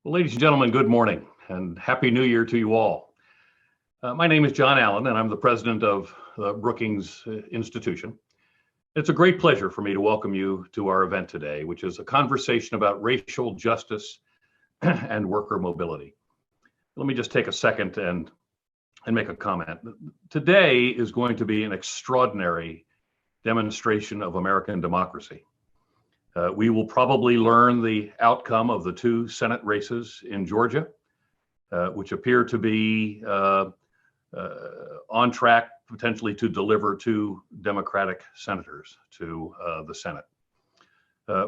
Well, ladies and gentlemen, good morning and Happy New Year to you all. My name is John Allen and I'm the president of the Brookings Institution. It's a great pleasure for me to welcome you to our event today, which is a conversation about racial justice and worker mobility. Let me just take a second and make a comment. Today is going to be an extraordinary demonstration of American democracy. We will probably learn the outcome of the two Senate races in Georgia, which appear to be on track potentially to deliver two Democratic senators to the Senate.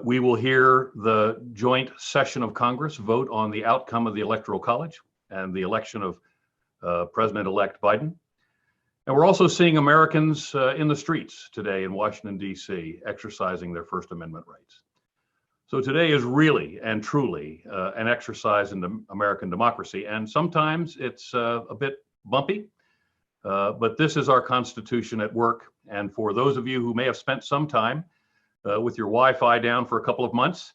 We will hear the joint session of Congress vote on the outcome of the Electoral College and the election of President-elect Biden. And we're also seeing Americans in the streets today in Washington, D.C., exercising their First Amendment rights. So today is really and truly an exercise in American democracy. And sometimes it's a bit bumpy, but this is our Constitution at work. And for those of you who may have spent some time with your Wi-Fi down for a couple of months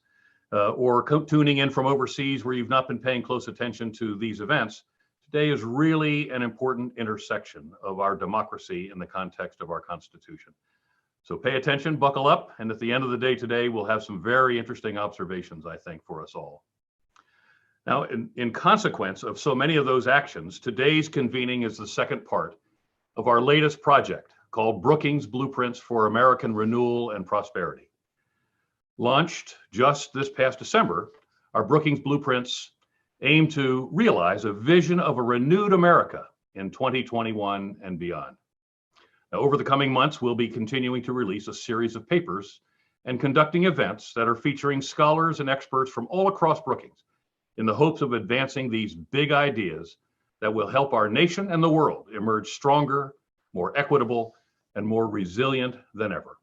or tuning in from overseas where you've not been paying close attention to these events, today is really an important intersection of our democracy in the context of our Constitution. So pay attention, buckle up, and at the end of the day today, we'll have some very interesting observations, I think, for us all. Now, in consequence of so many of those actions, today's convening is the second part of our latest project called Brookings Blueprints for American Renewal and Prosperity. Launched just this past December, our Brookings Blueprints aim to realize a vision of a renewed America in 2021 and beyond. Now, over the coming months, we'll be continuing to release a series of papers and conducting events that are featuring scholars and experts from all across Brookings in the hopes of advancing these big ideas that will help our nation and the world emerge stronger, more equitable, and more resilient than ever.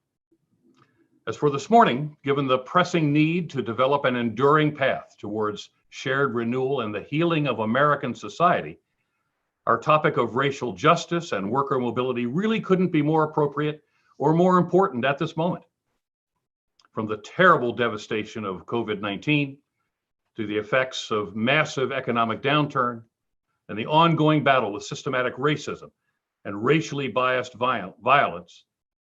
As for this morning, given the pressing need to develop an enduring path towards shared renewal and the healing of American society, our topic of racial justice and worker mobility really couldn't be more appropriate or more important at this moment. From the terrible devastation of COVID-19 to the effects of massive economic downturn and the ongoing battle with systematic racism and racially biased violence,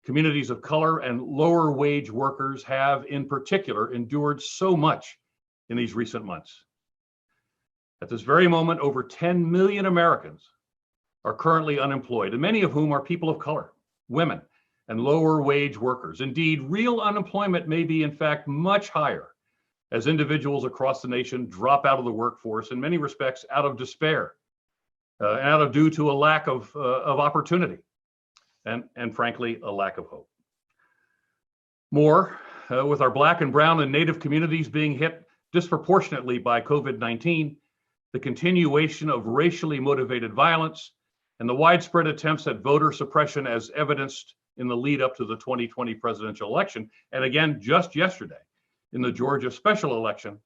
communities of color and lower wage workers have in particular endured so much in these recent months. At this very moment, over 10 million Americans are currently unemployed, and many of whom are people of color, women, and lower wage workers. Indeed, real unemployment may be, in fact, much higher as individuals across the nation drop out of the workforce, in many respects, out of despair, due to a lack of opportunity, and frankly, a lack of hope. More, with our Black and Brown and Native communities being hit disproportionately by COVID-19, the continuation of racially motivated violence, and the widespread attempts at voter suppression as evidenced in the lead up to the 2020 presidential election, and again just yesterday in the Georgia special election,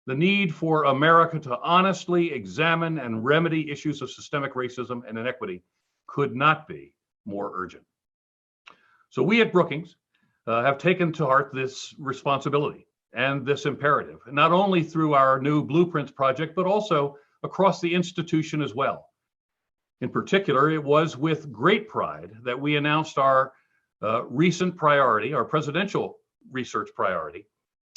the need for America to honestly examine and remedy issues of systemic racism and inequity could not be more urgent. So we at Brookings have taken to heart this responsibility and this imperative, not only through our new Blueprints project, but also across the institution as well. In particular, it was with great pride that we announced our recent priority, our presidential research priority,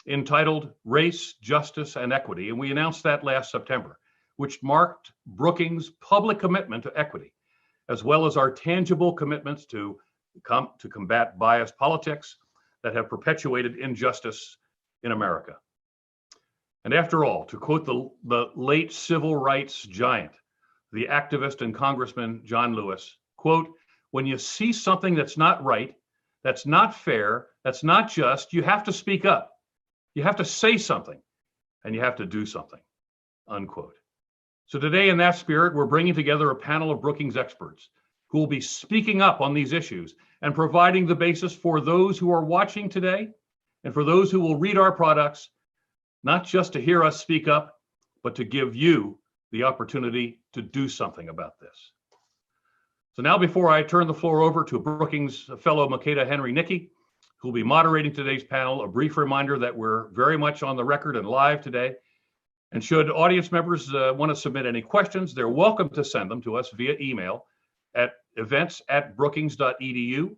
entitled Race, Justice, and Equity. And we announced that last September, which marked Brookings' public commitment to equity, as well as our tangible commitments to combat biased politics that have perpetuated injustice in America. And after all, to quote the late civil rights giant, the activist and Congressman John Lewis, quote, "When you see something that's not right, that's not fair, that's not just, you have to speak up. You have to say something, and you have to do something," unquote. So today, in that spirit, we're bringing together a panel of Brookings experts who will be speaking up on these issues and providing the basis for those who are watching today and for those who will read our products, not just to hear us speak up, but to give you the opportunity to do something about this. So now, before I turn the floor over to Brookings fellow Makeda Henry-Nicky, who will be moderating today's panel, a brief reminder that we're very much on the record and live today. And should audience members want to submit any questions, they're welcome to send them to us via email at events@brookings.edu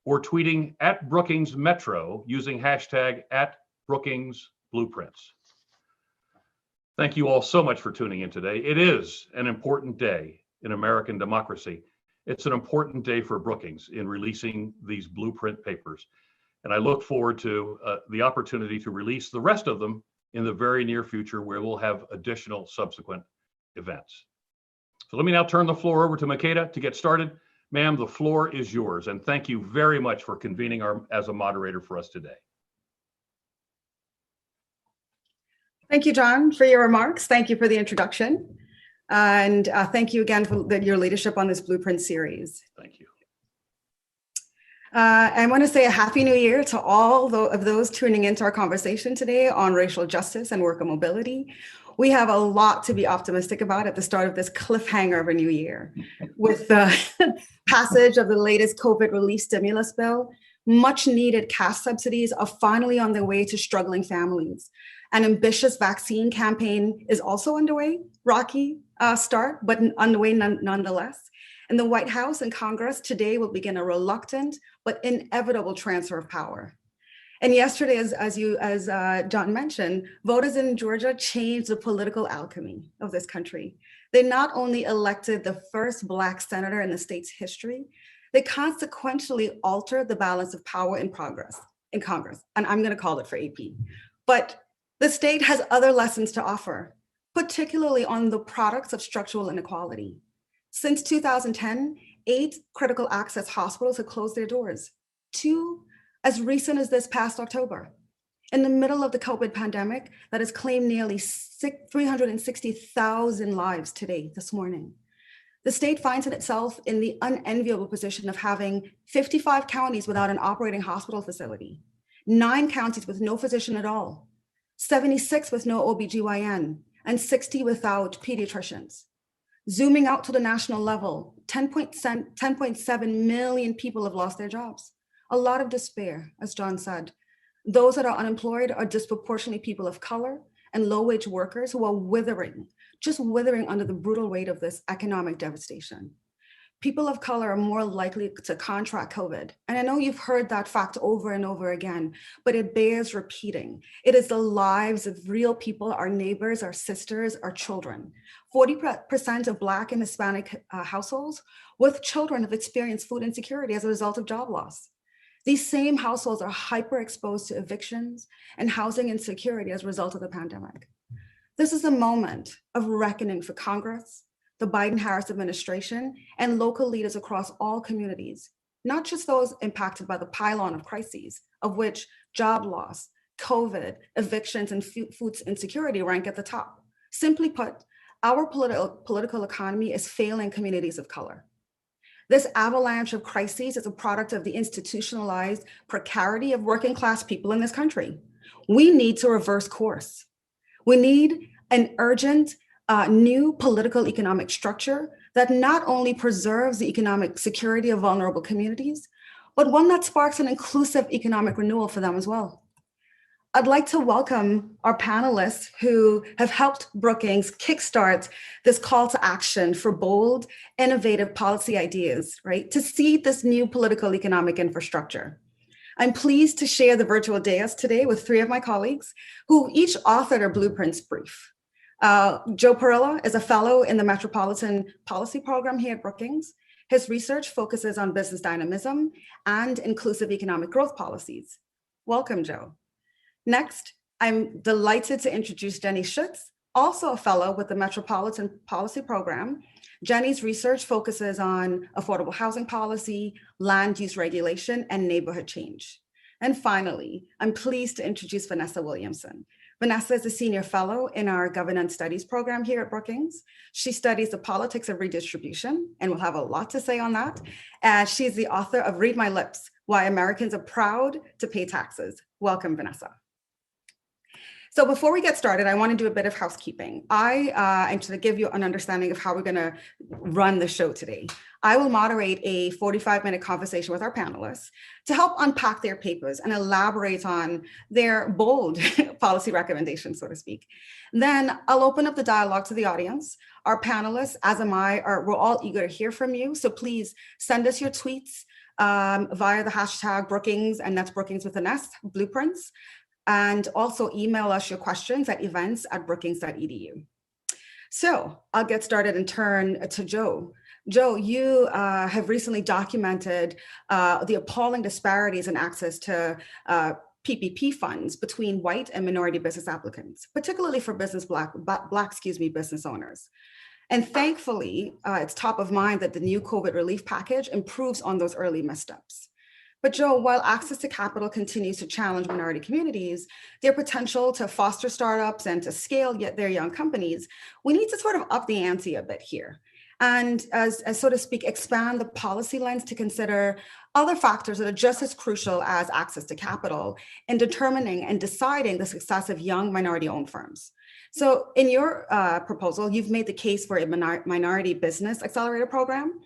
or tweeting @BrookingsMetro using hashtag @BrookingsBlueprints. Thank you all so much for tuning in today. It is an important day in American democracy. It's an important day for Brookings in releasing these blueprint papers. And I look forward to the opportunity to release the rest of them in the very near future, where we'll have additional subsequent events. So let me now turn the floor over to Makeda to get started. Ma'am, the floor is yours. And thank you very much for convening as a moderator for us today. Thank you, John, for your remarks. Thank you for the introduction. And thank you again for your leadership on this Blueprint series. Thank you. I want to say a Happy New Year to all of those tuning into our conversation today on racial justice and worker mobility. We have a lot to be optimistic about at the start of this cliffhanger of a new year. With the passage of the latest COVID relief stimulus bill, much needed cash subsidies are finally on their way to struggling families. An ambitious vaccine campaign is also underway, rocky start, but underway nonetheless. And the White House and Congress today will begin a reluctant but inevitable transfer of power. And yesterday, as John mentioned, voters in Georgia changed the political alchemy of this country. They not only elected the first Black senator in the state's history, they consequentially altered the balance of power in Congress. And I'm going to call it for AP. But the state has other lessons to offer, particularly on the products of structural inequality. Since 2010, 8 critical access hospitals have closed their doors, 2 as recent as this past October. In the middle of the COVID pandemic that has claimed nearly 360,000 lives today, this morning. The state finds itself in the unenviable position of having 55 counties without an operating hospital facility, 9 counties with no physician at all, 76 with no OBGYN, and 60 without pediatricians. Zooming out to the national level, 10.7 million people have lost their jobs. A lot of despair, as John said. Those that are unemployed are disproportionately people of color and low-wage workers who are withering, just withering under the brutal weight of this economic devastation. People of color are more likely to contract COVID. And I know you've heard that fact over and over again, but it bears repeating. It is the lives of real people, our neighbors, our sisters, our children. 40% of Black and Hispanic households with children have experienced food insecurity as a result of job loss. These same households are hyper exposed to evictions and housing insecurity as a result of the pandemic. This is a moment of reckoning for Congress, the Biden-Harris administration, and local leaders across all communities, not just those impacted by the pylon of crises, of which job loss, COVID, evictions, and food insecurity rank at the top. Simply put, our political economy is failing communities of color. This avalanche of crises is a product of the institutionalized precarity of working class people in this country. We need to reverse course. We need an urgent new political economic structure that not only preserves the economic security of vulnerable communities, but one that sparks an inclusive economic renewal for them as well. I'd like to welcome our panelists who have helped Brookings kickstart this call to action for bold, innovative policy ideas, right, to seed this new political economic infrastructure. I'm pleased to share the virtual dais today with 3 of my colleagues who each authored a blueprints brief. Joe Perilla is a fellow in the Metropolitan Policy Program here at Brookings. His research focuses on business dynamism and inclusive economic growth policies. Welcome, Joe. Next, I'm delighted to introduce Jenny Schutz, also a fellow with the Metropolitan Policy Program. Jenny's research focuses on affordable housing policy, land use regulation, and neighborhood change. And finally, I'm pleased to introduce Vanessa Williamson. Vanessa is a senior fellow in our governance studies program here at Brookings. She studies the politics of redistribution, and we'll have a lot to say on that. She's the author of Read My Lips, Why Americans Are Proud to Pay Taxes. Welcome, Vanessa. So before we get started, I want to do a bit of housekeeping. And to give you an understanding of how we're going to run the show today, I will moderate a 45-minute conversation with our panelists to help unpack their papers and elaborate on their bold policy recommendations, so to speak. Then I'll open up the dialogue to the audience. Our panelists, as am I, we're all eager to hear from you. So please send us your tweets via the hashtag Brookings, and that's Brookings with an S, blueprints. And also email us your questions at events@brookings.edu. So I'll get started and turn to Joe. Joe, you have recently documented the appalling disparities in access to PPP funds between white and minority business applicants, particularly for black business owners. And thankfully, it's top of mind that the new COVID relief package improves on those early missteps. But Joe, while access to capital continues to challenge minority communities, their potential to foster startups and to scale yet their young companies, we need to sort of up the ante a bit here. And as so to speak, expand the policy lens to consider other factors that are just as crucial as access to capital in determining and deciding the success of young minority-owned firms. So in your proposal, you've made the case for a minority business accelerator program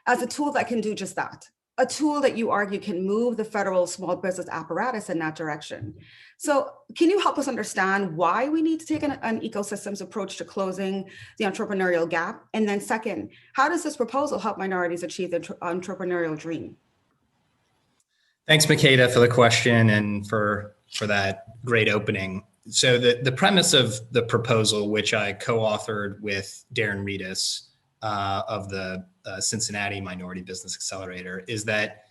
as a tool that can do just that. A tool that you argue can move the federal small business apparatus in that direction. So can you help us understand why we need to take an ecosystems approach to closing the entrepreneurial gap? And then second, how does this proposal help minorities achieve their entrepreneurial dream? Thanks, Makeda, for the question and for that great opening. So the premise of the proposal, which I co-authored with Darren Reedus of the Cincinnati Minority Business Accelerator, is that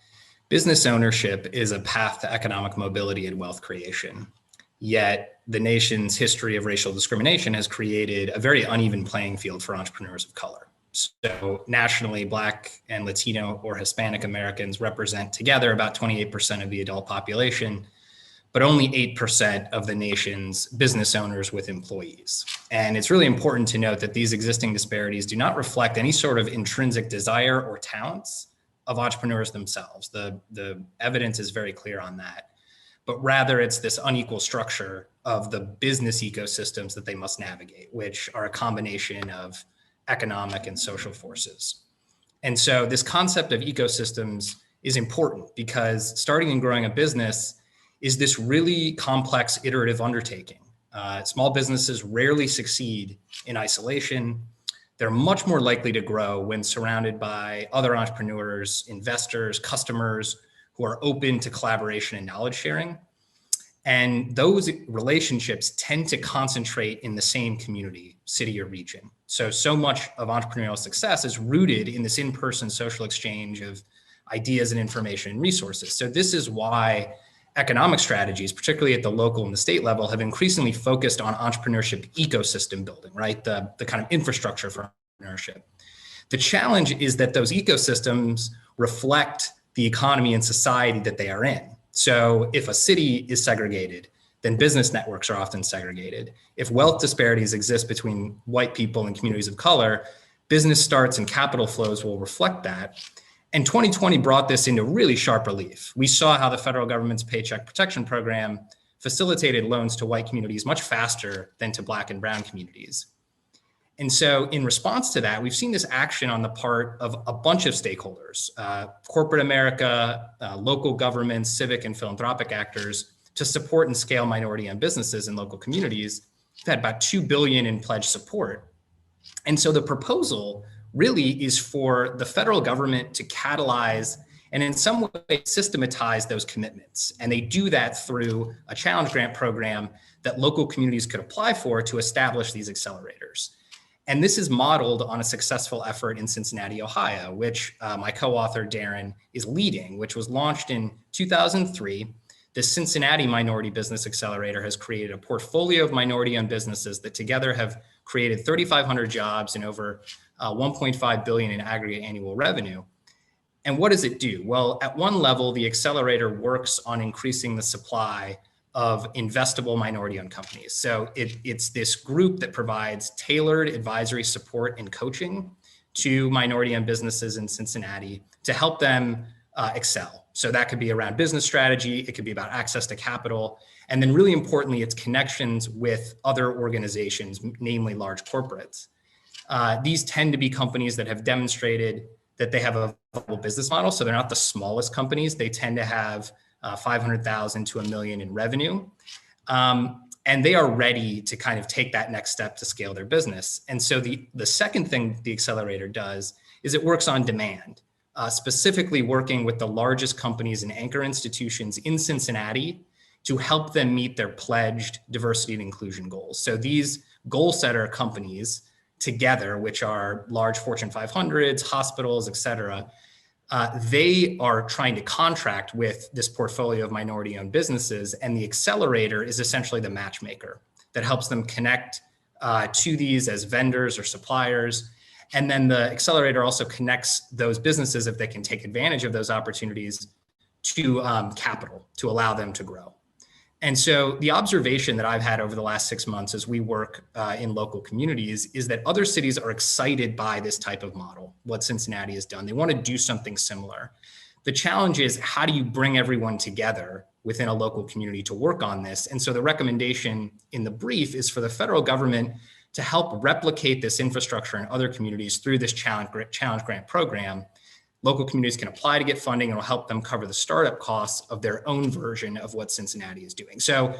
business ownership is a path to economic mobility and wealth creation. Yet the nation's history of racial discrimination has created a very uneven playing field for entrepreneurs of color. So nationally, Black and Latino or Hispanic Americans represent together about 28% of the adult population, but only 8% of the nation's business owners with employees. And it's really important to note that these existing disparities do not reflect any sort of intrinsic desire or talents of entrepreneurs themselves. The evidence is very clear on that. But rather, it's this unequal structure of the business ecosystems that they must navigate, which are a combination of economic and social forces. And so this concept of ecosystems is important because starting and growing a business is this really complex iterative undertaking. Small businesses rarely succeed in isolation. They're much more likely to grow when surrounded by other entrepreneurs, investors, customers who are open to collaboration and knowledge sharing. And those relationships tend to concentrate in the same community, city, or region. So much of entrepreneurial success is rooted in this in-person social exchange of ideas and information and resources. So this is why economic strategies, particularly at the local and the state level, have increasingly focused on entrepreneurship ecosystem building, right? The kind of infrastructure for entrepreneurship. The challenge is that those ecosystems reflect the economy and society that they are in. So if a city is segregated, then business networks are often segregated. If wealth disparities exist between white people and communities of color, business starts and capital flows will reflect that. And 2020 brought this into really sharp relief. We saw how the federal government's Paycheck Protection Program facilitated loans to white communities much faster than to Black and brown communities. And so in response to that, we've seen this action on the part of a bunch of stakeholders, corporate America, local governments, civic and philanthropic actors, to support and scale minority-owned businesses in local communities. We've had about $2 billion in pledged support. And so the proposal really is for the federal government to catalyze and in some way systematize those commitments. And they do that through a challenge grant program that local communities could apply for to establish these accelerators. And this is modeled on a successful effort in Cincinnati, Ohio, which my co-author Darren is leading, which was launched in 2003. The Cincinnati Minority Business Accelerator has created a portfolio of minority-owned businesses that together have created 3,500 jobs and over 1.5 billion in aggregate annual revenue. And what does it do? Well, at one level, the accelerator works on increasing the supply of investable minority-owned companies. So it's this group that provides tailored advisory support and coaching to minority-owned businesses in Cincinnati to help them excel. So that could be around business strategy. It could be about access to capital. And then really importantly, it's connections with other organizations, namely large corporates. These tend to be companies that have demonstrated that they have a viable business model. So they're not the smallest companies. They tend to have 500,000 to $1 million in revenue. And they are ready to kind of take that next step to scale their business. And so the second thing the Accelerator does is it works on demand, specifically working with the largest companies and anchor institutions in Cincinnati to help them meet their pledged diversity and inclusion goals. So these goal setter companies together, which are large Fortune 500s, hospitals, et cetera, they are trying to contract with this portfolio of minority-owned businesses, and the Accelerator is essentially the matchmaker that helps them connect to these as vendors or suppliers. And then the Accelerator also connects those businesses, if they can take advantage of those opportunities, to capital to allow them to grow. And so the observation that I've had over the last 6 months as we work in local communities is that other cities are excited by this type of model, what Cincinnati has done. They want to do something similar. The challenge is, how do you bring everyone together within a local community to work on this? And so the recommendation in the brief is for the federal government to help replicate this infrastructure in other communities through this challenge grant program. Local communities can apply to get funding, and it'll help them cover the startup costs of their own version of what Cincinnati is doing. So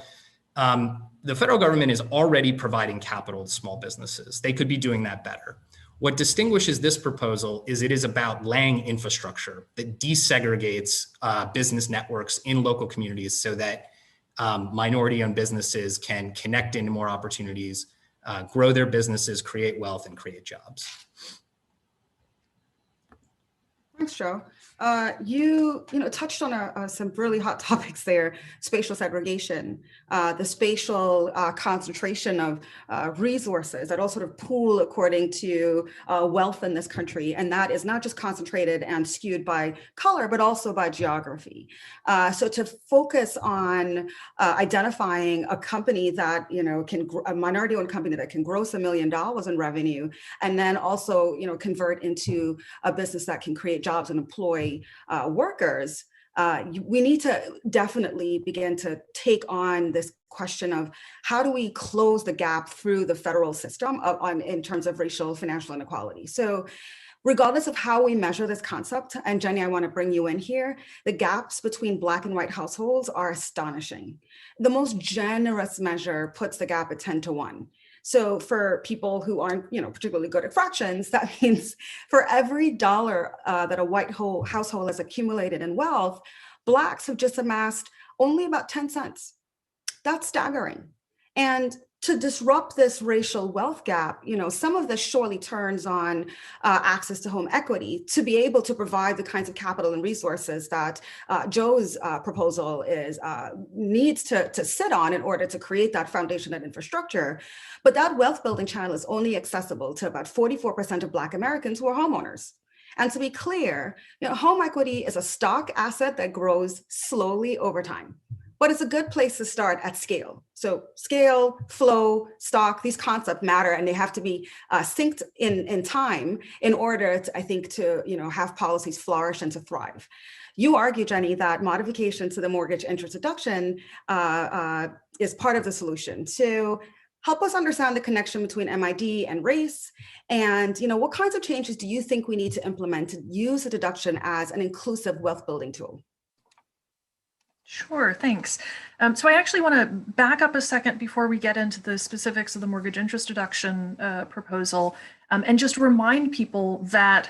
the federal government is already providing capital to small businesses. They could be doing that better. What distinguishes this proposal is it is about laying infrastructure that desegregates business networks in local communities so that minority-owned businesses can connect into more opportunities, grow their businesses, create wealth, and create jobs. Thanks, Joe. You touched on some really hot topics there: spatial segregation, the spatial concentration of resources that all sort of pool according to wealth in this country, and that is not just concentrated and skewed by color, but also by geography. So to focus on identifying a company that a minority-owned company that can gross $1 million in revenue, and then also convert into a business that can create jobs and employ workers, we need to definitely begin to take on this question of how do we close the gap through the federal system in terms of racial financial inequality. So regardless of how we measure this concept, and Jenny, I want to bring you in here, the gaps between Black and white households are astonishing. The most generous measure puts the gap at 10 to 1. So for people who aren't, particularly good at fractions, that means for every dollar that a white household has accumulated in wealth, Blacks have just amassed only about 10 cents. That's staggering. And to disrupt this racial wealth gap, some of this surely turns on access to home equity to be able to provide the kinds of capital and resources that Joe's proposal needs to sit on in order to create that foundation and infrastructure. But that wealth building channel is only accessible to about 44% of Black Americans who are homeowners. And to be clear, home equity is a stock asset that grows slowly over time. But it's a good place to start at scale. So scale, flow, stock, these concepts matter, and they have to be synced in time in order to have policies flourish and to thrive. You argue, Jenny, that modification to the mortgage interest deduction is part of the solution. So help us understand the connection between MID and race, and what kinds of changes do you think we need to implement to use the deduction as an inclusive wealth building tool? Sure, thanks. So I actually want to back up a second before we get into the specifics of the mortgage interest deduction proposal, and just remind people that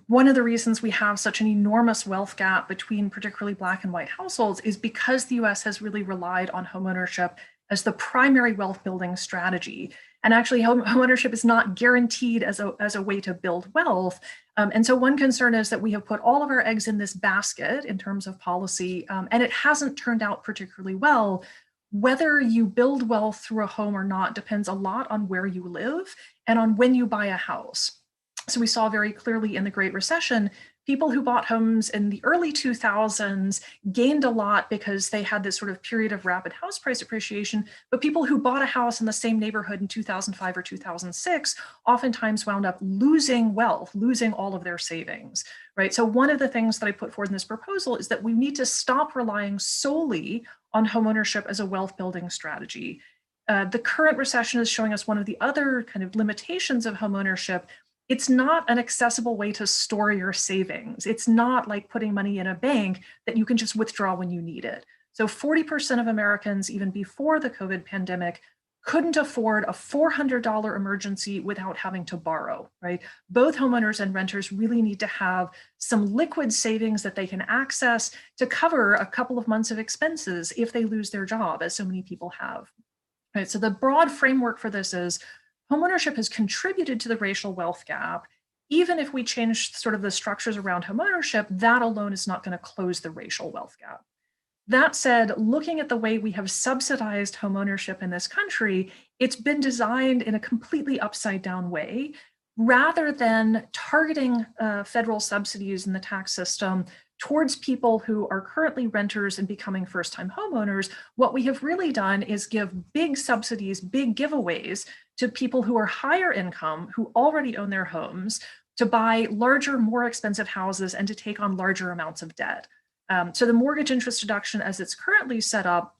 one of the reasons we have such an enormous wealth gap between particularly Black and white households is because the US has really relied on homeownership as the primary wealth building strategy. And actually, homeownership is not guaranteed as a way to build wealth. And so one concern is that we have put all of our eggs in this basket in terms of policy, and it hasn't turned out particularly well. Whether you build wealth through a home or not depends a lot on where you live and on when you buy a house. So we saw very clearly in the Great Recession, People who bought homes in the early 2000s gained a lot because they had this sort of period of rapid house price appreciation, but people who bought a house in the same neighborhood in 2005 or 2006 oftentimes wound up losing wealth, losing all of their savings, right? So one of the things that I put forward in this proposal is that we need to stop relying solely on homeownership as a wealth building strategy. The current recession is showing us one of the other kind of limitations of homeownership. It's not an accessible way to store your savings. It's not like putting money in a bank that you can just withdraw when you need it. So 40% of Americans, even before the COVID pandemic, couldn't afford a $400 emergency without having to borrow, right? Both homeowners and renters really need to have some liquid savings that they can access to cover a couple of months of expenses if they lose their job, as so many people have. Right, so the broad framework for this is homeownership has contributed to the racial wealth gap. Even if we change sort of the structures around homeownership, that alone is not going to close the racial wealth gap. That said, looking at the way we have subsidized homeownership in this country, it's been designed in a completely upside down way. Rather than targeting federal subsidies in the tax system towards people who are currently renters and becoming first-time homeowners, what we have really done is give big subsidies, big giveaways to people who are higher income, who already own their homes, to buy larger, more expensive houses and to take on larger amounts of debt. So the mortgage interest deduction as it's currently set up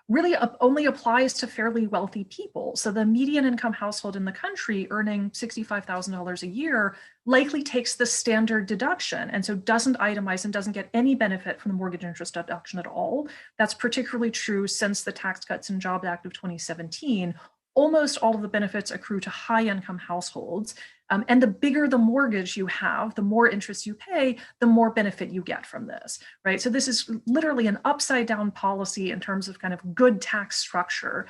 really only applies to fairly wealthy people. So the median income household in the country earning $65,000 a year likely takes the standard deduction, and so doesn't itemize and doesn't get any benefit from the mortgage interest deduction at all. That's particularly true since the Tax Cuts and Jobs Act of 2017. Almost all of the benefits accrue to high income households. And the bigger the mortgage you have, the more interest you pay, the more benefit you get from this, right? So this is literally an upside down policy in terms of kind of good tax structure.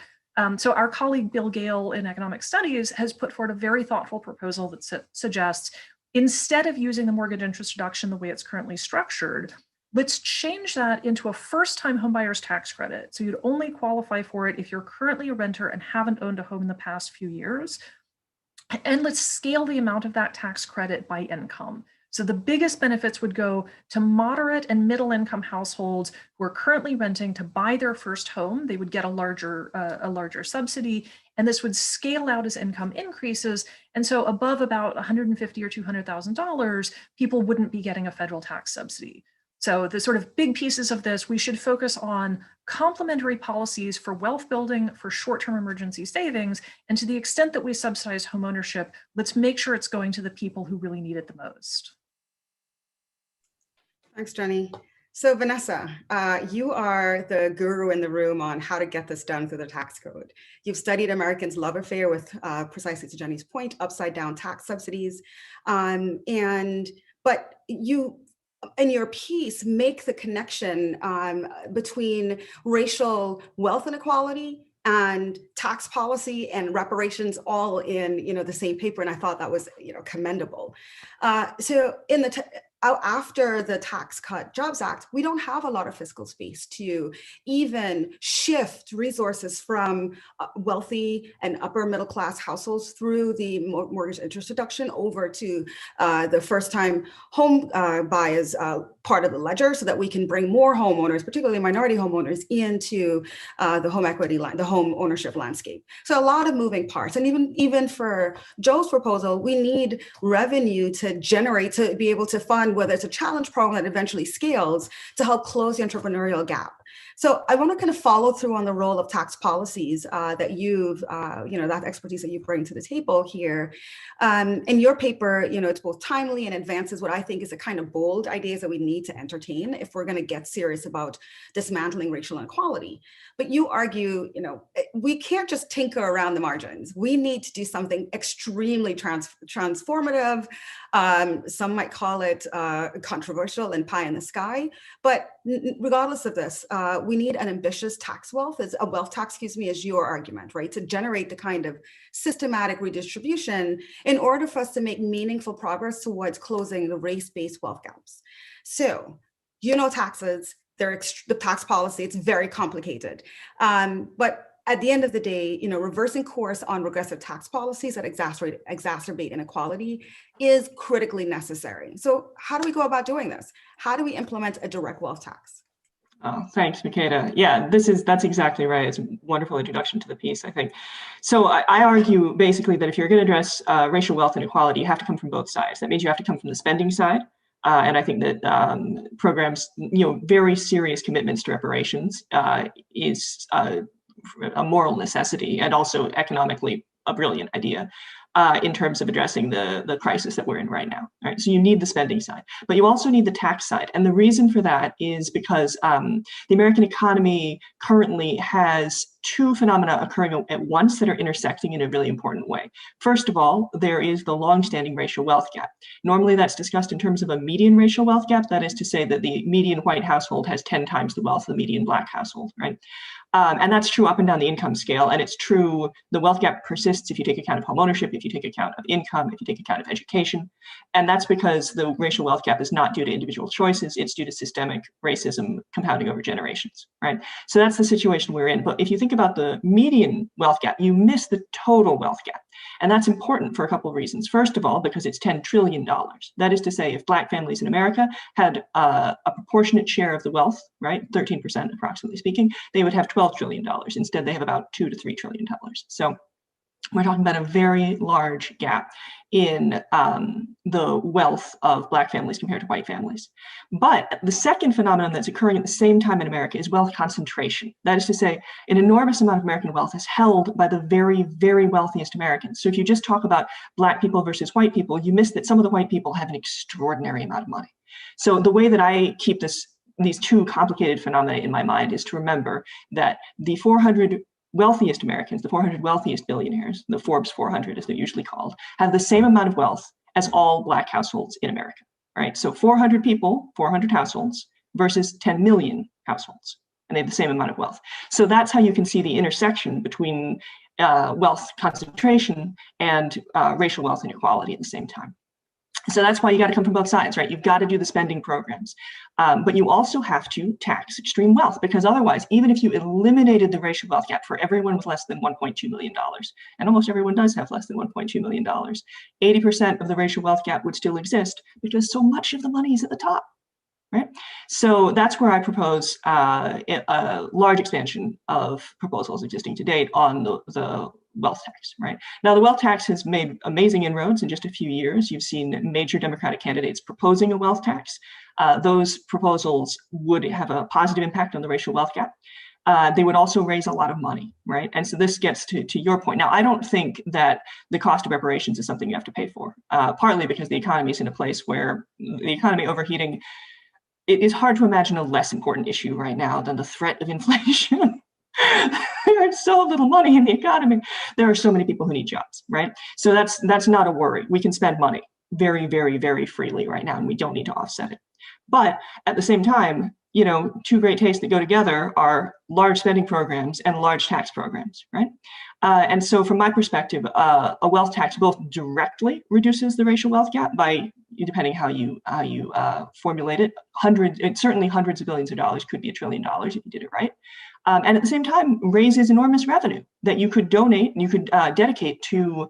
So our colleague Bill Gale in Economic Studies has put forward a very thoughtful proposal that suggests instead of using the mortgage interest deduction the way it's currently structured, let's change that into a first-time homebuyer's tax credit. So you'd only qualify for it if you're currently a renter and haven't owned a home in the past few years. And let's scale the amount of that tax credit by income. So the biggest benefits would go to moderate and middle income households who are currently renting to buy their first home. They would get a larger subsidy, and this would scale out as income increases. And so above about $150,000 or $200,000, people wouldn't be getting a federal tax subsidy. So the sort of big pieces of this, we should focus on complementary policies for wealth building, for short-term emergency savings, and to the extent that we subsidize homeownership, let's make sure it's going to the people who really need it the most. Thanks, Jenny. So Vanessa, you are the guru in the room on how to get this done through the tax code. You've studied Americans' love affair with, precisely to Jenny's point, upside down tax subsidies. But you, in your piece, make the connection between racial wealth inequality and tax policy and reparations all in the same paper, and I thought that was commendable. So in the after the Tax Cut Jobs Act, we don't have a lot of fiscal space to even shift resources from wealthy and upper middle class households through the mortgage interest deduction over to the first-time home buy as part of the ledger, so that we can bring more homeowners, particularly minority homeowners, into the home equity the home ownership landscape. So a lot of moving parts, and even for Joe's proposal, we need revenue to generate to be able to fund whether it's a challenge program that eventually scales to help close the entrepreneurial gap. So I want to kind of follow through on the role of tax policies that you've, that expertise that you bring to the table here. In your paper, it's both timely and advances what I think is a kind of bold ideas that we need to entertain if we're going to get serious about dismantling racial inequality. But you argue, we can't just tinker around the margins. We need to do something extremely transformative. Some might call it controversial and pie in the sky. But regardless of this, we need an ambitious tax wealth, as a wealth tax, is your argument, right? To generate the kind of systematic redistribution in order for us to make meaningful progress towards closing the race-based wealth gaps. So, taxes, the tax policy, it's very complicated. But at the end of the day, reversing course on regressive tax policies that exacerbate inequality is critically necessary. So how do we go about doing this? How do we implement a direct wealth tax? Oh, thanks, Makeda. Yeah, that's exactly right. It's a wonderful introduction to the piece, I think. So I argue basically that if you're going to address racial wealth inequality, you have to come from both sides. That means you have to come from the spending side. And I think that programs, very serious commitments to reparations is a moral necessity and also economically a brilliant idea. In terms of addressing the crisis that we're in right now. Right? So you need the spending side, but you also need the tax side. And the reason for that is because the American economy currently has two phenomena occurring at once that are intersecting in a really important way. First of all, there is the longstanding racial wealth gap. Normally that's discussed in terms of a median racial wealth gap. That is to say that the median white household has 10 times the wealth of the median Black household, right? And that's true up and down the income scale. And it's true, the wealth gap persists if you take account of homeownership, if you take account of income, if you take account of education. And that's because the racial wealth gap is not due to individual choices, it's due to systemic racism compounding over generations, right? So that's the situation we're in. But if you think about the median wealth gap, you miss the total wealth gap. And that's important for a couple of reasons. First of all, because it's $10 trillion. That is to say, if Black families in America had a proportionate share of the wealth, right, 13% approximately speaking, they would have $12 trillion. Instead, they have about $2 to $3 trillion. So we're talking about a very large gap in the wealth of Black families compared to white families. But the second phenomenon that's occurring at the same time in America is wealth concentration. That is to say, an enormous amount of American wealth is held by the very, very wealthiest Americans. So if you just talk about Black people versus white people, you miss that some of the white people have an extraordinary amount of money. So the way that I keep these two complicated phenomena in my mind is to remember that the 400 wealthiest Americans, the 400 wealthiest billionaires, the Forbes 400 as they're usually called, have the same amount of wealth as all Black households in America, right? So 400 people, 400 households versus 10 million households, and they have the same amount of wealth. So that's how you can see the intersection between wealth concentration and racial wealth inequality at the same time. So that's why you got to come from both sides, right? You've got to do the spending programs, but you also have to tax extreme wealth, because otherwise, even if you eliminated the racial wealth gap for everyone with less than $1.2 million, and almost everyone does have less than $1.2 million, 80% of the racial wealth gap would still exist because so much of the money is at the top, right? So that's where I propose a large expansion of proposals existing to date on the wealth tax, right? Now, the wealth tax has made amazing inroads in just a few years. You've seen major Democratic candidates proposing a wealth tax. Those proposals would have a positive impact on the racial wealth gap. They would also raise a lot of money, right? And so this gets to your point. Now, I don't think that the cost of reparations is something you have to pay for, partly because the economy is in a place where the economy overheating, it is hard to imagine a less important issue right now than the threat of inflation. There's so little money in the economy. There are so many people who need jobs, right? So that's not a worry. We can spend money very, very, very freely right now, and we don't need to offset it. But at the same time, two great tastes that go together are large spending programs and large tax programs, right? And so from my perspective, a wealth tax both directly reduces the racial wealth gap by, depending how you formulate it, certainly hundreds of billions of dollars, could be $1 trillion if you did it right. And at the same time, raises enormous revenue that you could donate and you could dedicate to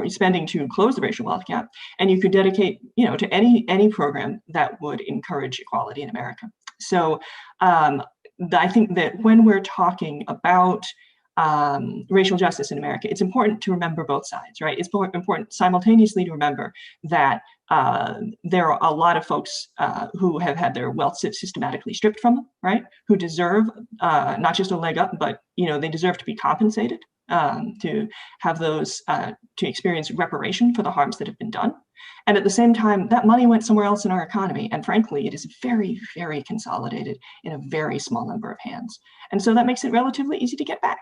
spending to close the racial wealth gap, and you could dedicate, to any program that would encourage equality in America. So I think that when we're talking about racial justice in America, it's important to remember both sides, right? It's important simultaneously to remember that there are a lot of folks who have had their wealth systematically stripped from them, right? Who deserve not just a leg up, but they deserve to be compensated, to have those, to experience reparation for the harms that have been done. And at the same time, that money went somewhere else in our economy. And frankly, it is very, very consolidated in a very small number of hands. And so that makes it relatively easy to get back.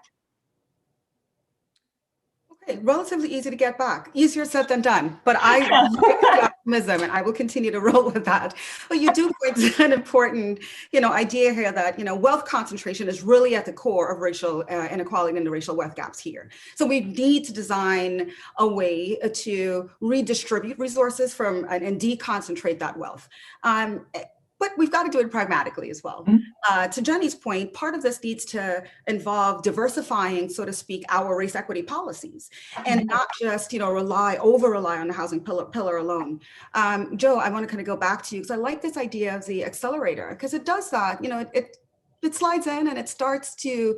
Okay, relatively easy to get back. Easier said than done, but I like the optimism and I will continue to roll with that. But you do point to an important, idea here that, wealth concentration is really at the core of racial inequality and the racial wealth gaps here. So we need to design a way to redistribute resources and deconcentrate that wealth. but we've got to do it pragmatically as well. To Jenny's point, part of this needs to involve diversifying, so to speak, our race equity policies, and not just, over rely on the housing pillar alone. Joe, I want to kind of go back to you because I like this idea of the accelerator, because it does that. It slides in and it starts to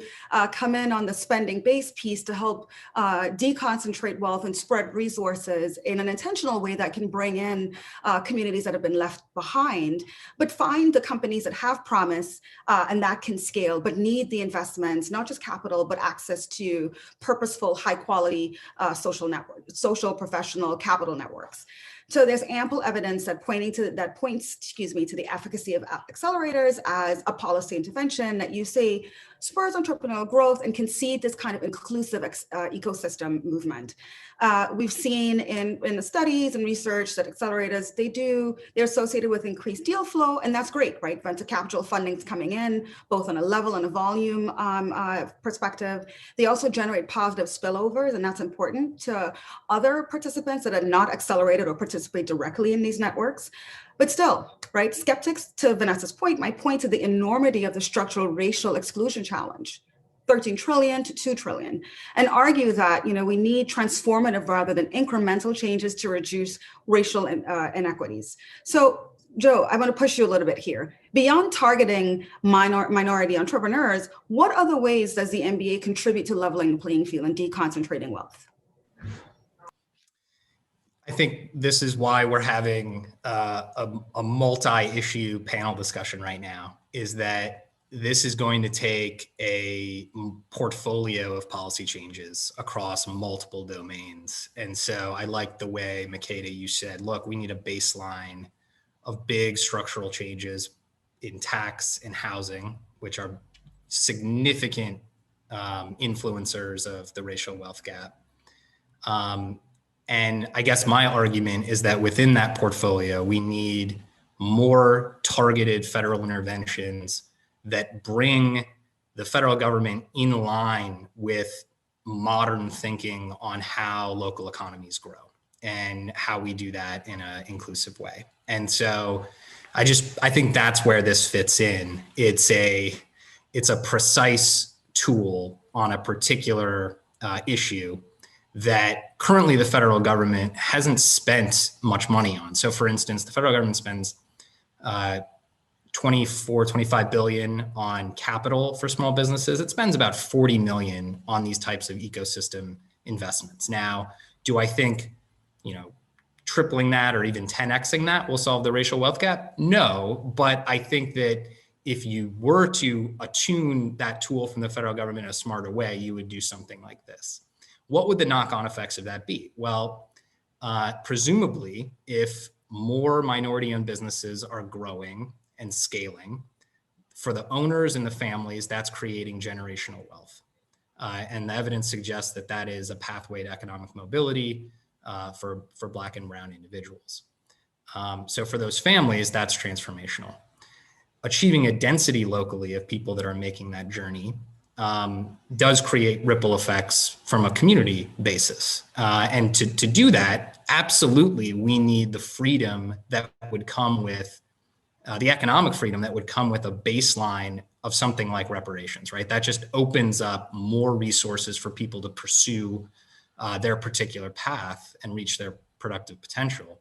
come in on the spending base piece to help deconcentrate wealth and spread resources in an intentional way that can bring in communities that have been left behind, but find the companies that have promise and that can scale, but need the investments, not just capital, but access to purposeful, high quality social, professional capital networks. So there's ample evidence that points to the efficacy of accelerators as a policy intervention that you say spurs entrepreneurial growth and can seed this kind of inclusive ecosystem movement. We've seen in the studies and research that accelerators, they're associated with increased deal flow, and that's great, right? Venture capital funding's coming in, both on a level and a volume perspective. They also generate positive spillovers, and that's important to other participants that are not accelerated or participate directly in these networks. But still, right, skeptics, to Vanessa's point, might point to the enormity of the structural racial exclusion challenge, 13 trillion to 2 trillion, and argue that we need transformative rather than incremental changes to reduce racial inequities. So, Joe, I want to push you a little bit here. Beyond targeting minority entrepreneurs, what other ways does the MBA contribute to leveling the playing field and deconcentrating wealth? I think this is why we're having a multi-issue panel discussion right now, is that this is going to take a portfolio of policy changes across multiple domains. And so I like the way, Makeda, you said, look, we need a baseline of big structural changes in tax and housing, which are significant influencers of the racial wealth gap. And I guess my argument is that within that portfolio, we need more targeted federal interventions that bring the federal government in line with modern thinking on how local economies grow and how we do that in an inclusive way. And so I think that's where this fits in. It's a precise tool on a particular issue that currently the federal government hasn't spent much money on. So for instance, the federal government spends 25 billion on capital for small businesses. It spends about 40 million on these types of ecosystem investments. Now, do I think, tripling that or even 10xing that will solve the racial wealth gap? No, but I think that if you were to attune that tool from the federal government in a smarter way, you would do something like this. What would the knock-on effects of that be? Well, presumably, if more minority-owned businesses are growing and scaling, for the owners and the families, that's creating generational wealth. And the evidence suggests that that is a pathway to economic mobility for Black and Brown individuals. So for those families, that's transformational. Achieving a density locally of people that are making that journey does create ripple effects from a community basis. And to do that, absolutely, we need the freedom that would come with the economic freedom that would come with a baseline of something like reparations, right? That just opens up more resources for people to pursue their particular path and reach their productive potential.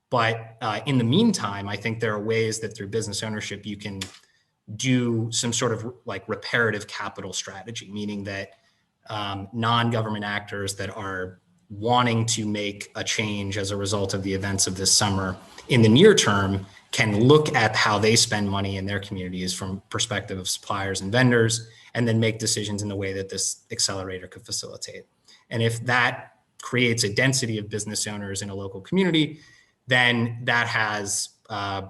But in the meantime, I think there are ways that through business ownership, you can do some sort of like reparative capital strategy, meaning that non-government actors that are wanting to make a change as a result of the events of this summer in the near term can look at how they spend money in their communities from perspective of suppliers and vendors, and then make decisions in the way that this accelerator could facilitate. And if that creates a density of business owners in a local community, then that has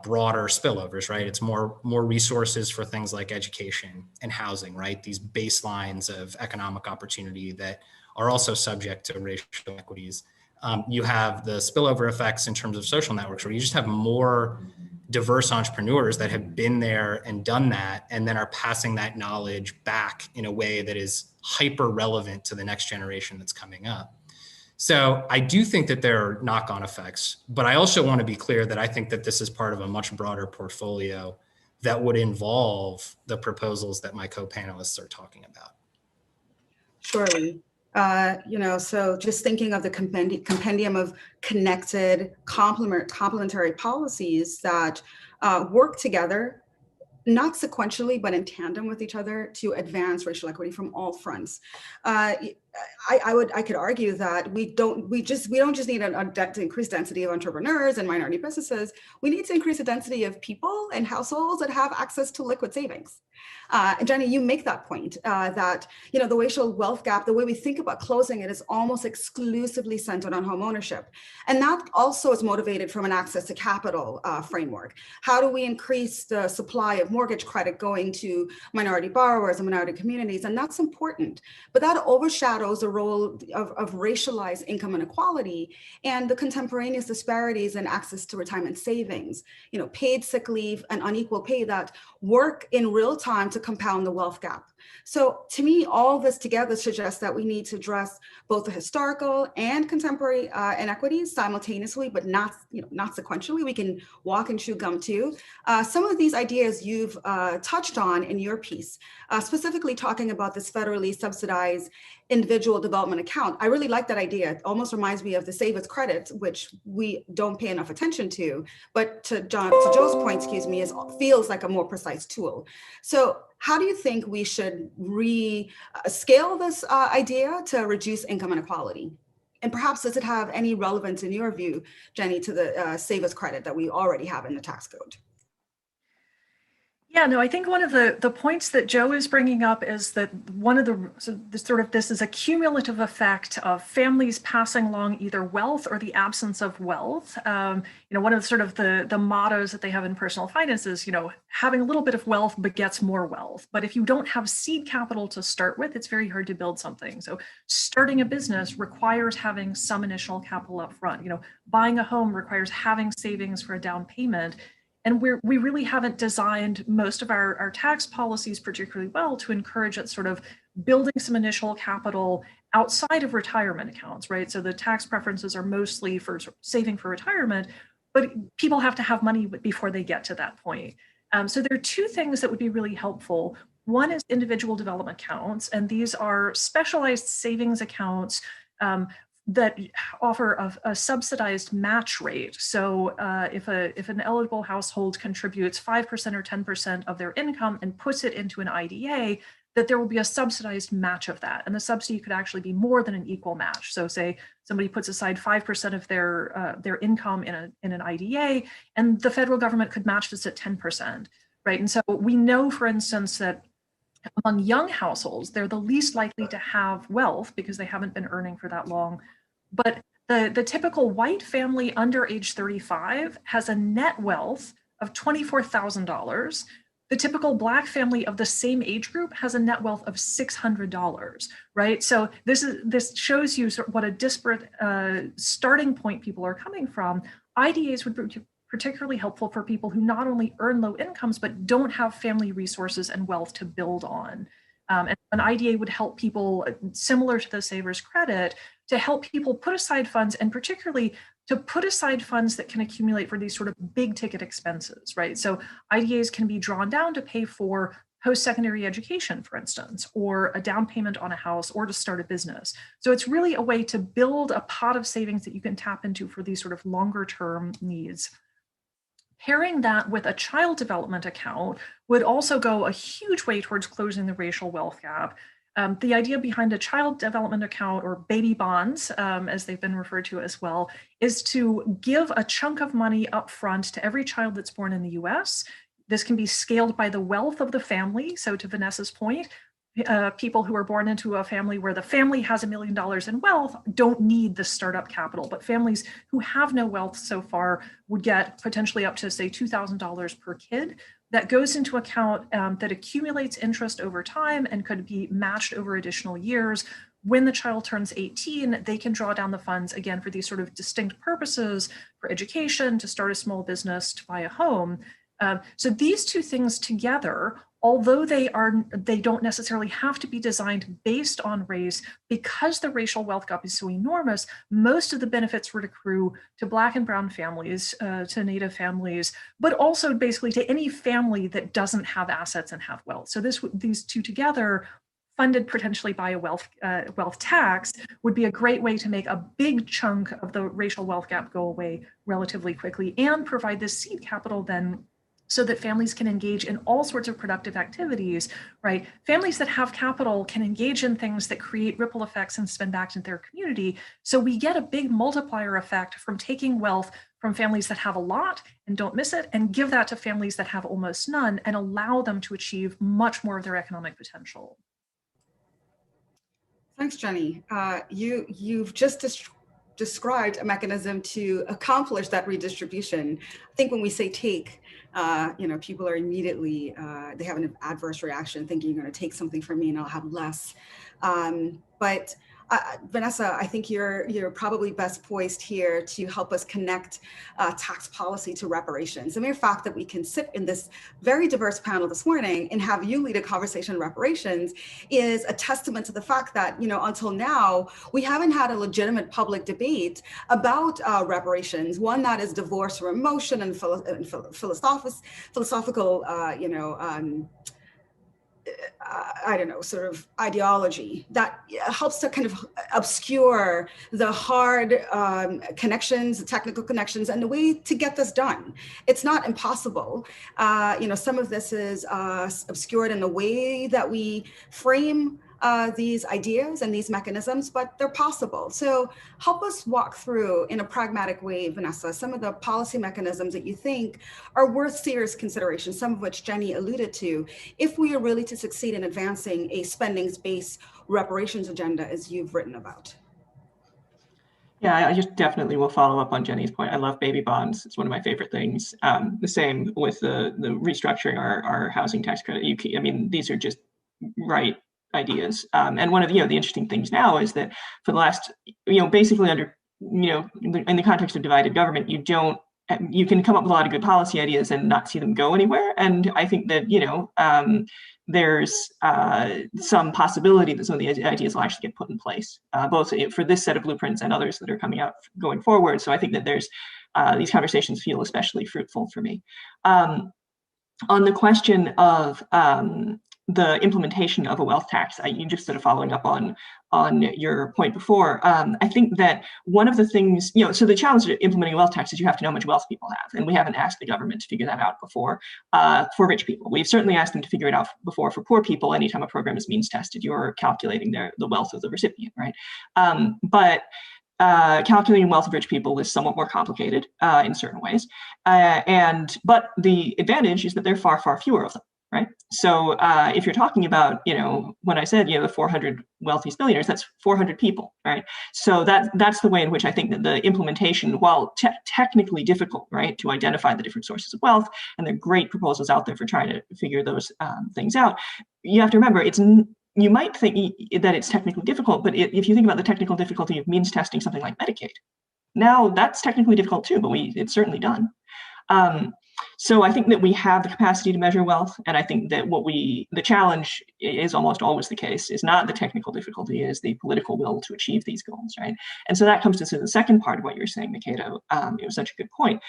broader spillovers, right? It's more resources for things like education and housing, right? These baselines of economic opportunity that are also subject to racial equities. You have the spillover effects in terms of social networks, where you just have more diverse entrepreneurs that have been there and done that, and then are passing that knowledge back in a way that is hyper relevant to the next generation that's coming up. So I do think that there are knock-on effects, but I also want to be clear that I think that this is part of a much broader portfolio that would involve the proposals that my co-panelists are talking about. Surely. So just thinking of the compendium of connected complementary policies that work together, not sequentially, but in tandem with each other to advance racial equity from all fronts. I could argue that we don't just need to increase density of entrepreneurs and minority businesses. We need to increase the density of people and households that have access to liquid savings. And Jenny, you make that point that the racial wealth gap, the way we think about closing it, is almost exclusively centered on homeownership, and that also is motivated from an access to capital framework. How do we increase the supply of mortgage credit going to minority borrowers and minority communities? And that's important, but that overshadows the role of racialized income inequality and the contemporaneous disparities in access to retirement savings, paid sick leave and unequal pay that work in real time to compound the wealth gap. So to me, all this together suggests that we need to address both the historical and contemporary inequities simultaneously, but not sequentially. We can walk and chew gum too. Some of these ideas you've touched on in your piece, specifically talking about this federally subsidized individual development account. I really like that idea. It almost reminds me of the Save As Credit, which we don't pay enough attention to, but to Joe's point, feels like a more precise tool. So how do you think we should scale this idea to reduce income inequality? And perhaps does it have any relevance in your view, Jenny, to the Save As Credit that we already have in the tax code? Yeah, no, I think one of the points that Joe is bringing up is that this is a cumulative effect of families passing along either wealth or the absence of wealth. One of the mottos that they have in personal finance is, having a little bit of wealth begets more wealth. But if you don't have seed capital to start with, it's very hard to build something. So starting a business requires having some initial capital up front. Buying a home requires having savings for a down payment. And we really haven't designed most of our tax policies particularly well to encourage that sort of building some initial capital outside of retirement accounts, right? So the tax preferences are mostly for saving for retirement, but people have to have money before they get to that point. So there are two things that would be really helpful. One is individual development accounts, and these are specialized savings accounts that offer a subsidized match rate. So if an eligible household contributes 5% or 10% of their income and puts it into an IDA, that there will be a subsidized match of that. And the subsidy could actually be more than an equal match. So say somebody puts aside 5% of their income in an IDA, and the federal government could match this at 10%, right? And so we know, for instance, that among young households, they're the least likely to have wealth because they haven't been earning for that long. But the typical white family under age 35 has a net wealth of $24,000. The typical Black family of the same age group has a net wealth of $600, right? So this shows you sort of what a disparate starting point people are coming from. IDAs would be particularly helpful for people who not only earn low incomes, but don't have family resources and wealth to build on. And an IDA would help people, similar to the Savers Credit, to help people put aside funds, and particularly to put aside funds that can accumulate for these sort of big ticket expenses, right? So IDAs can be drawn down to pay for post-secondary education, for instance, or a down payment on a house, or to start a business. So it's really a way to build a pot of savings that you can tap into for these sort of longer term needs. Pairing that with a child development account would also go a huge way towards closing the racial wealth gap. The idea behind a child development account, or baby bonds, as they've been referred to as well, is to give a chunk of money up front to every child that's born in the US. This can be scaled by the wealth of the family. So to Vanessa's point, people who are born into a family where the family has $1 million in wealth don't need the startup capital, but families who have no wealth so far would get potentially up to, say, $2,000 per kid. That goes into account that accumulates interest over time and could be matched over additional years. When the child turns 18, they can draw down the funds again for these sort of distinct purposes, for education, to start a small business, to buy a home. So these two things together although they don't necessarily have to be designed based on race, because the racial wealth gap is so enormous, most of the benefits would accrue to Black and brown families, to Native families, but also basically to any family that doesn't have assets and have wealth. So these two together, funded potentially by a wealth tax, would be a great way to make a big chunk of the racial wealth gap go away relatively quickly and provide this seed capital then so that families can engage in all sorts of productive activities, right? Families that have capital can engage in things that create ripple effects and spend back into their community. So we get a big multiplier effect from taking wealth from families that have a lot and don't miss it and give that to families that have almost none and allow them to achieve much more of their economic potential. Thanks, Jenny. You've just described a mechanism to accomplish that redistribution. I think when we say take, people are immediately, they have an adverse reaction thinking you're going to take something from me and I'll have less. But Vanessa, I think you're probably best poised here to help us connect tax policy to reparations. The mere fact that we can sit in this very diverse panel this morning and have you lead a conversation on reparations is a testament to the fact that, until now, we haven't had a legitimate public debate about reparations, one that is divorced from emotion and philosophical, sort of ideology that helps to kind of obscure the hard connections, the technical connections, and the way to get this done. It's not impossible. Some of this is obscured in the way that we frame these ideas and these mechanisms, but they're possible. So help us walk through in a pragmatic way, Vanessa, some of the policy mechanisms that you think are worth serious consideration, some of which Jenny alluded to, if we are really to succeed in advancing a spending-based reparations agenda as you've written about. Yeah, I just definitely will follow up on Jenny's point. I love baby bonds. It's one of my favorite things. The same with the restructuring our housing tax credit. These are just right ideas. And one of the interesting things now is that for the last, basically under, in the context of divided government, you can come up with a lot of good policy ideas and not see them go anywhere. And I think that, there's some possibility that some of the ideas will actually get put in place, both for this set of blueprints and others that are coming out going forward. So I think that there's these conversations feel especially fruitful for me. On the question of the implementation of a wealth tax, you just sort of following up on your point before, I think that one of the things, so the challenge of implementing a wealth tax is you have to know how much wealth people have. And we haven't asked the government to figure that out before for rich people. We've certainly asked them to figure it out before for poor people. Anytime a program is means tested, you're calculating the wealth of the recipient, right? But calculating wealth of rich people is somewhat more complicated in certain ways. But the advantage is that there are far, far fewer of them. Right. So if you're talking about, when I said, the 400 wealthiest billionaires, that's 400 people. Right. So that's the way in which I think that the implementation, while technically difficult, right, to identify the different sources of wealth, and there are great proposals out there for trying to figure those things out. You have to remember, you might think that it's technically difficult, but if you think about the technical difficulty of means testing something like Medicaid, now that's technically difficult too, but it's certainly done. So I think that we have the capacity to measure wealth, and I think that the challenge is almost always the case, is not the technical difficulty, is the political will to achieve these goals, right? And so that comes to the second part of what you're saying, Mikado. It was such a good point.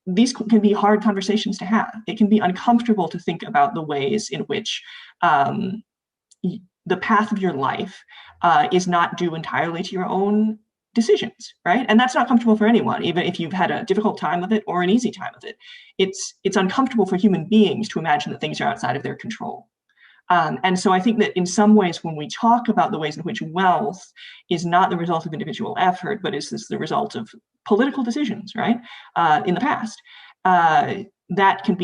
These can be hard conversations to have. It can be uncomfortable to think about the ways in which the path of your life is not due entirely to your own decisions, right? And that's not comfortable for anyone, even if you've had a difficult time of it or an easy time of it. It's uncomfortable for human beings to imagine that things are outside of their control. And so I think that in some ways, when we talk about the ways in which wealth is not the result of individual effort, but is the result of political decisions, right? In the past, that can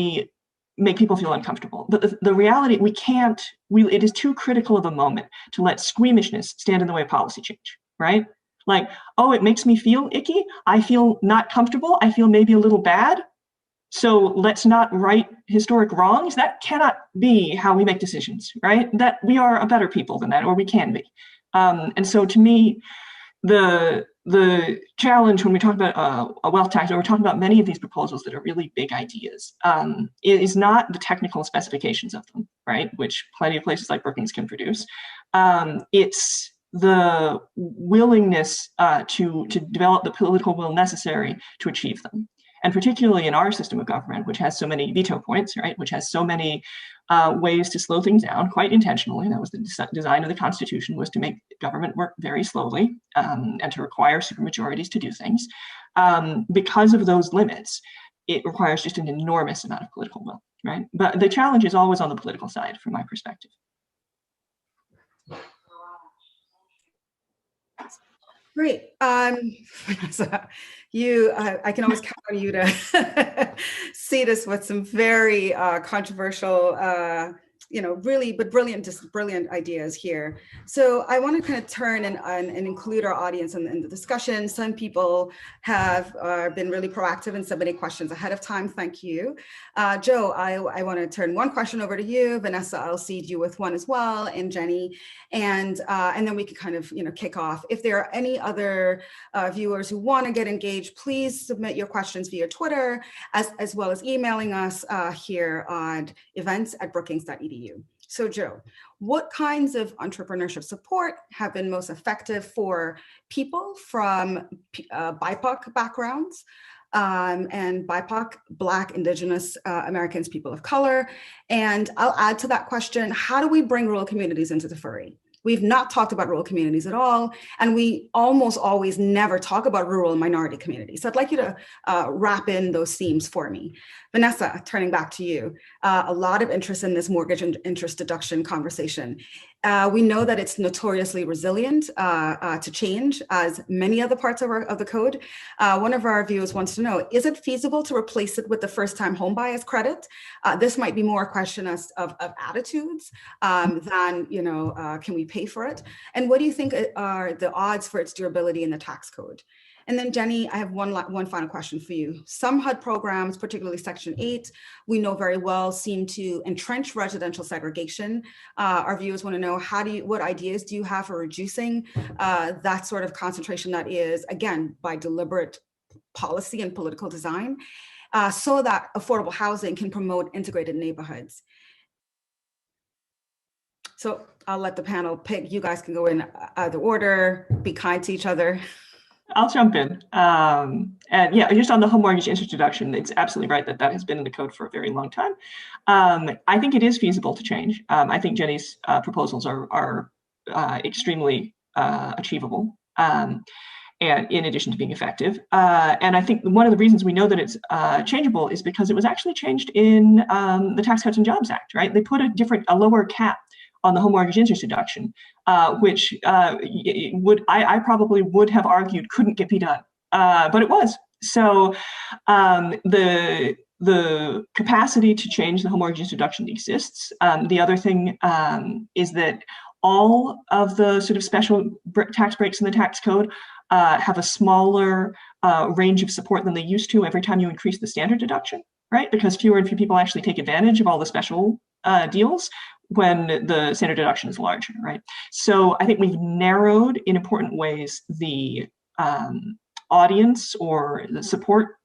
make people feel uncomfortable. But the reality, it is too critical of a moment to let squeamishness stand in the way of policy change, right? Like, oh, it makes me feel icky. I feel not comfortable. I feel maybe a little bad. So let's not right historic wrongs. That cannot be how we make decisions, right? That we are a better people than that, or we can be. And so to me, the challenge when we talk about a wealth tax, or we're talking about many of these proposals that are really big ideas, is not the technical specifications of them, right? Which plenty of places like Brookings can produce. It's the willingness to develop the political will necessary to achieve them. And particularly in our system of government, which has so many veto points, right? Which has so many ways to slow things down, quite intentionally. That was the design of the Constitution, was to make government work very slowly and to require supermajorities to do things. Because of those limits, it requires just an enormous amount of political will, right? But the challenge is always on the political side, from my perspective. Great. Vanessa, I can always count on you to see this with some very controversial, really, but brilliant ideas here. So I want to kind of turn and include our audience in the discussion. Some people have been really proactive in submitting questions ahead of time. Thank you. Joe, I want to turn one question over to you. Vanessa, I'll seed you with one as well, and Jenny, and then we can kind of kick off. If there are any other viewers who want to get engaged, please submit your questions via Twitter, as well as emailing us here on events@brookings.edu. So Joe, what kinds of entrepreneurship support have been most effective for people from BIPOC backgrounds and BIPOC, Black, Indigenous Americans, people of color? And I'll add to that question, how do we bring rural communities into the fray? We've not talked about rural communities at all, and we almost always never talk about rural and minority communities. So I'd like you to wrap in those themes for me. Vanessa, turning back to you, a lot of interest in this mortgage and interest deduction conversation. We know that it's notoriously resilient to change, as many other parts of the code. One of our viewers wants to know, is it feasible to replace it with the first-time home buyer's credit? This might be more a question of attitudes than, can we pay for it? And what do you think are the odds for its durability in the tax code? And then Jenny, I have one final question for you. Some HUD programs, particularly Section 8, we know very well seem to entrench residential segregation. Our viewers want to know, what ideas do you have for reducing that sort of concentration that is, again, by deliberate policy and political design, so that affordable housing can promote integrated neighborhoods? So I'll let the panel pick. You guys can go in either order, be kind to each other. I'll jump in. And yeah, just on the home mortgage interest deduction, it's absolutely right that has been in the code for a very long time. I think it is feasible to change. I think Jenny's proposals are extremely achievable, and in addition to being effective. And I think one of the reasons we know that it's changeable is because it was actually changed in the Tax Cuts and Jobs Act, right? They put a lower cap on the home mortgage interest deduction, which I probably would have argued couldn't be done, but it was. So the capacity to change the home mortgage interest deduction exists. The other thing is that all of the sort of special tax breaks in the tax code have a smaller range of support than they used to every time you increase the standard deduction, right? Because fewer and fewer people actually take advantage of all the special deals when the standard deduction is larger, right? So I think we've narrowed in important ways the audience or the support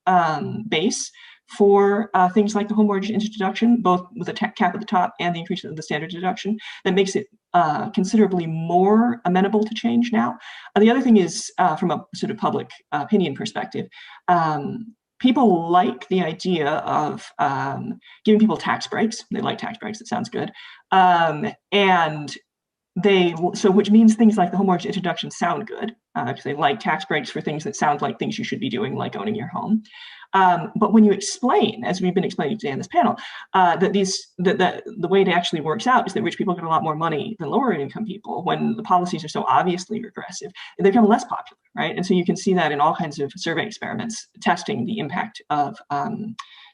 base for things like the home mortgage interest deduction, both with a cap at the top and the increase of the standard deduction. That makes it considerably more amenable to change now. The other thing is, from a sort of public opinion perspective, people like the idea of giving people tax breaks. They like tax breaks, it sounds good. Which means things like the home mortgage introduction sound good, because they like tax breaks for things that sound like things you should be doing, like owning your home. But when you explain, as we've been explaining today on this panel, that the way it actually works out is that rich people get a lot more money than lower income people, when the policies are so obviously regressive, they become less popular, right? And so you can see that in all kinds of survey experiments testing the impact of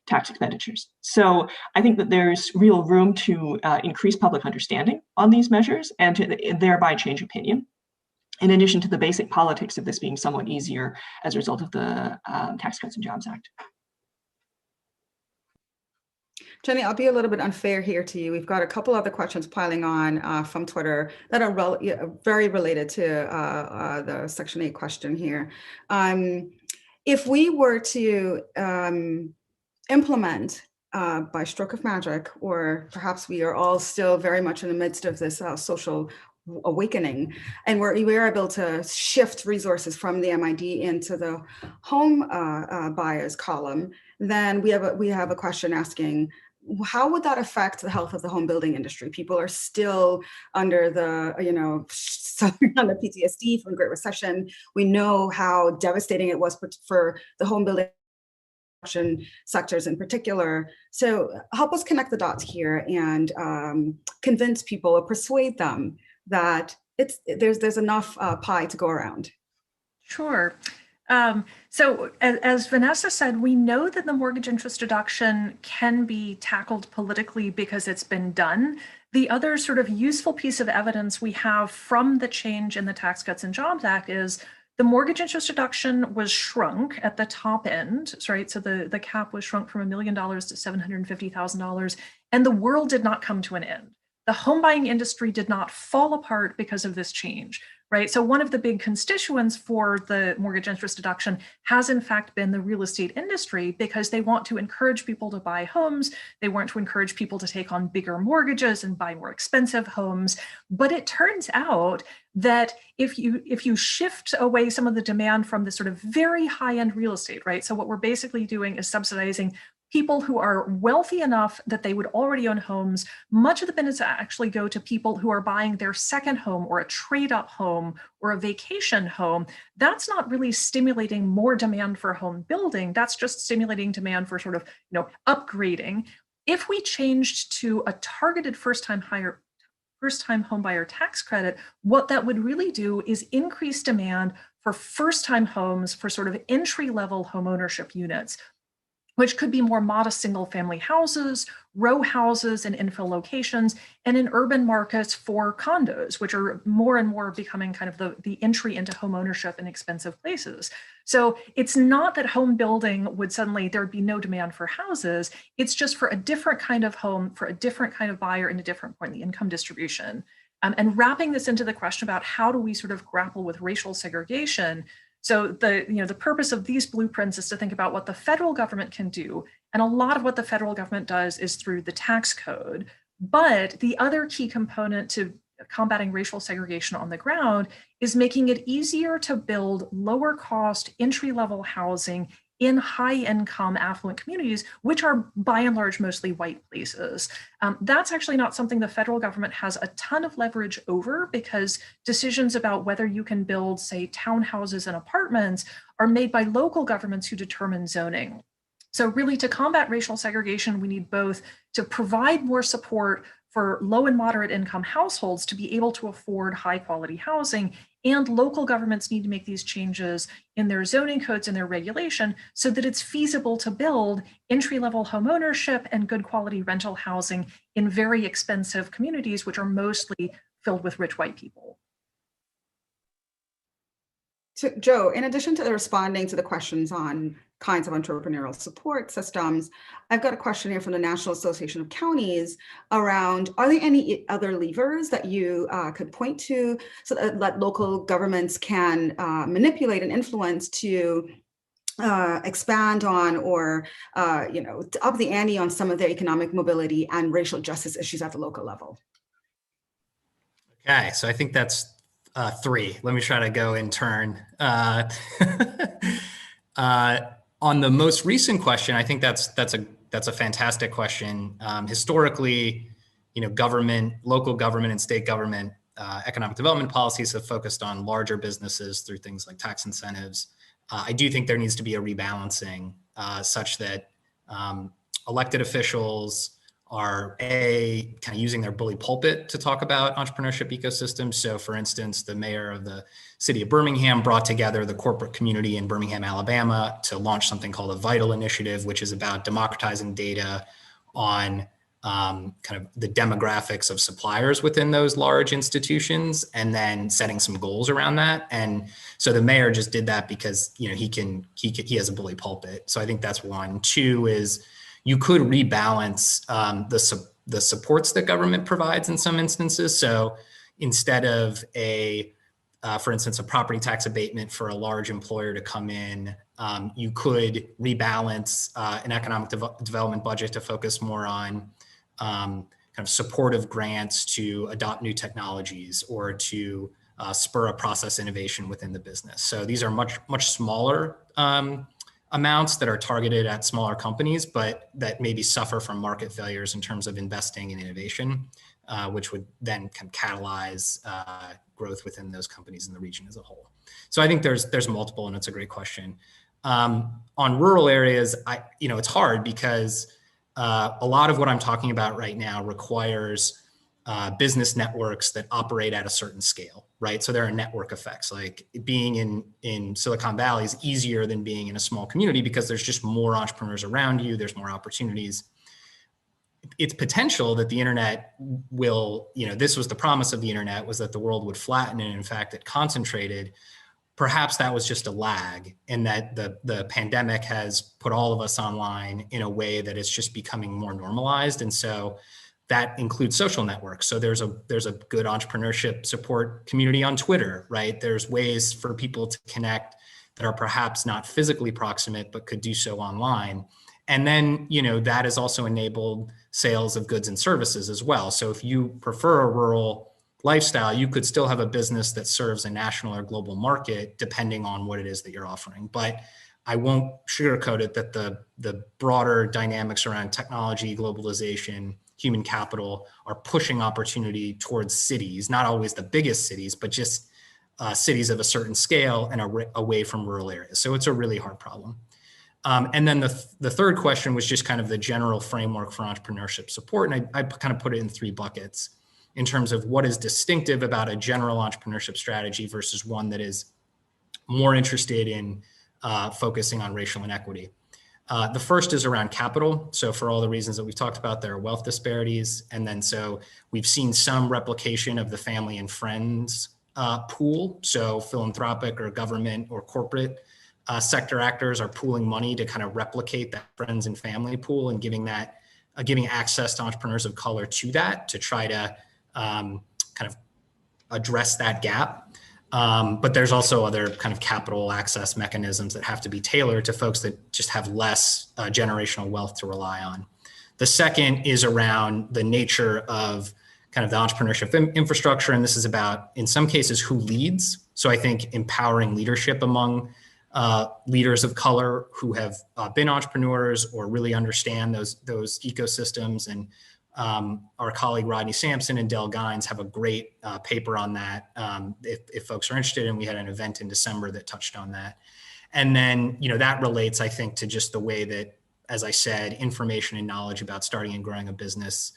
tax expenditures. So I think that there's real room to increase public understanding on these measures and to thereby change opinion, in addition to the basic politics of this being somewhat easier as a result of the Tax Cuts and Jobs Act. Jenny, I'll be a little bit unfair here to you. We've got a couple other questions piling on from Twitter that are very related to the Section 8 question here. If we were to implement by stroke of magic, or perhaps we are all still very much in the midst of this social awakening, and we're able to shift resources from the MID into the home buyers column, then we have a question asking, how would that affect the health of the home building industry? People are still under the, suffering on the PTSD from the Great Recession. We know how devastating it was for the home building sectors in particular. So help us connect the dots here and convince people or persuade them that there's enough pie to go around. Sure. So as Vanessa said, we know that the mortgage interest deduction can be tackled politically because it's been done. The other sort of useful piece of evidence we have from the change in the Tax Cuts and Jobs Act is the mortgage interest deduction was shrunk at the top end, right? So the cap was shrunk from $1 million to $750,000, and the world did not come to an end. The home buying industry did not fall apart because of this change, right? So one of the big constituents for the mortgage interest deduction has in fact been the real estate industry, because they want to encourage people to buy homes. They want to encourage people to take on bigger mortgages and buy more expensive homes. But it turns out that if you shift away some of the demand from this sort of very high-end real estate, right? So what we're basically doing is subsidizing people who are wealthy enough that they would already own homes. Much of the benefits actually go to people who are buying their second home or a trade-up home or a vacation home. That's not really stimulating more demand for home building. That's just stimulating demand for sort of, upgrading. If we changed to a targeted first-time home buyer tax credit, what that would really do is increase demand for first-time homes for sort of entry-level homeownership units, which could be more modest single-family houses, row houses in infill locations, and in urban markets for condos, which are more and more becoming kind of the entry into home ownership in expensive places. So it's not that home building would suddenly, there would be no demand for houses. It's just for a different kind of home, for a different kind of buyer in a different point in the income distribution. And wrapping this into the question about how do we sort of grapple with racial segregation. So the purpose of these blueprints is to think about what the federal government can do. And a lot of what the federal government does is through the tax code. But the other key component to combating racial segregation on the ground is making it easier to build lower cost entry-level housing in high-income affluent communities, which are by and large mostly white places. That's actually not something the federal government has a ton of leverage over, because decisions about whether you can build, say, townhouses and apartments are made by local governments who determine zoning. So really, to combat racial segregation, we need both to provide more support for low and moderate income households to be able to afford high quality housing, and local governments need to make these changes in their zoning codes and their regulation so that it's feasible to build entry-level homeownership and good quality rental housing in very expensive communities, which are mostly filled with rich white people. So, Joe, in addition to responding to the questions on kinds of entrepreneurial support systems, I've got a question here from the National Association of Counties around, are there any other levers that you could point to so that local governments can manipulate and influence to expand on or to up the ante on some of their economic mobility and racial justice issues at the local level? Okay, so I think that's three. Let me try to go in turn. On the most recent question, I think that's a fantastic question. Historically, local government and state government economic development policies have focused on larger businesses through things like tax incentives. I do think there needs to be a rebalancing such that elected officials are kind of using their bully pulpit to talk about entrepreneurship ecosystems. So for instance, the mayor of the city of Birmingham brought together the corporate community in Birmingham, Alabama to launch something called a Vital Initiative, which is about democratizing data on kind of the demographics of suppliers within those large institutions, and then setting some goals around that. And so the mayor just did that because, he has a bully pulpit. So I think that's one. Two is, you could rebalance the supports that government provides in some instances. So instead of for instance, a property tax abatement for a large employer to come in, you could rebalance an economic development budget to focus more on kind of supportive grants to adopt new technologies or to spur a process innovation within the business. So these are much smaller amounts that are targeted at smaller companies, but that maybe suffer from market failures in terms of investing in innovation, which would then kind of catalyze growth within those companies in the region as a whole. So I think there's multiple, and it's a great question. On rural areas, it's hard because a lot of what I'm talking about right now requires business networks that operate at a certain scale, right? So there are network effects. Like being in Silicon Valley is easier than being in a small community because there's just more entrepreneurs around you, there's more opportunities. It's potential that the internet will, this was the promise of the internet, was that the world would flatten, and in fact it concentrated. Perhaps that was just a lag, and that the pandemic has put all of us online in a way that it's just becoming more normalized. And so that includes social networks. So there's a good entrepreneurship support community on Twitter, right? There's ways for people to connect that are perhaps not physically proximate, but could do so online. And then, that has also enabled sales of goods and services as well. So if you prefer a rural lifestyle, you could still have a business that serves a national or global market, depending on what it is that you're offering. But I won't sugarcoat it that the broader dynamics around technology, globalization, human capital are pushing opportunity towards cities, not always the biggest cities, but just cities of a certain scale and away from rural areas. So it's a really hard problem. And then the third question was just kind of the general framework for entrepreneurship support. And I kind of put it in 3 buckets in terms of what is distinctive about a general entrepreneurship strategy versus one that is more interested in focusing on racial inequity. The first is around capital. So for all the reasons that we've talked about, there are wealth disparities. And then so we've seen some replication of the family and friends pool. So philanthropic or government or corporate sector actors are pooling money to kind of replicate that friends and family pool and giving access to entrepreneurs of color to that to try to kind of address that gap. But there's also other kind of capital access mechanisms that have to be tailored to folks that just have less generational wealth to rely on. The second is around the nature of kind of the entrepreneurship infrastructure. And this is about, in some cases, who leads. So I think empowering leadership among leaders of color who have been entrepreneurs or really understand those ecosystems. And our colleague Rodney Sampson and Del Gines have a great paper on that if folks are interested, and we had an event in December that touched on that. And then, that relates, I think, to just the way that, as I said, information and knowledge about starting and growing a business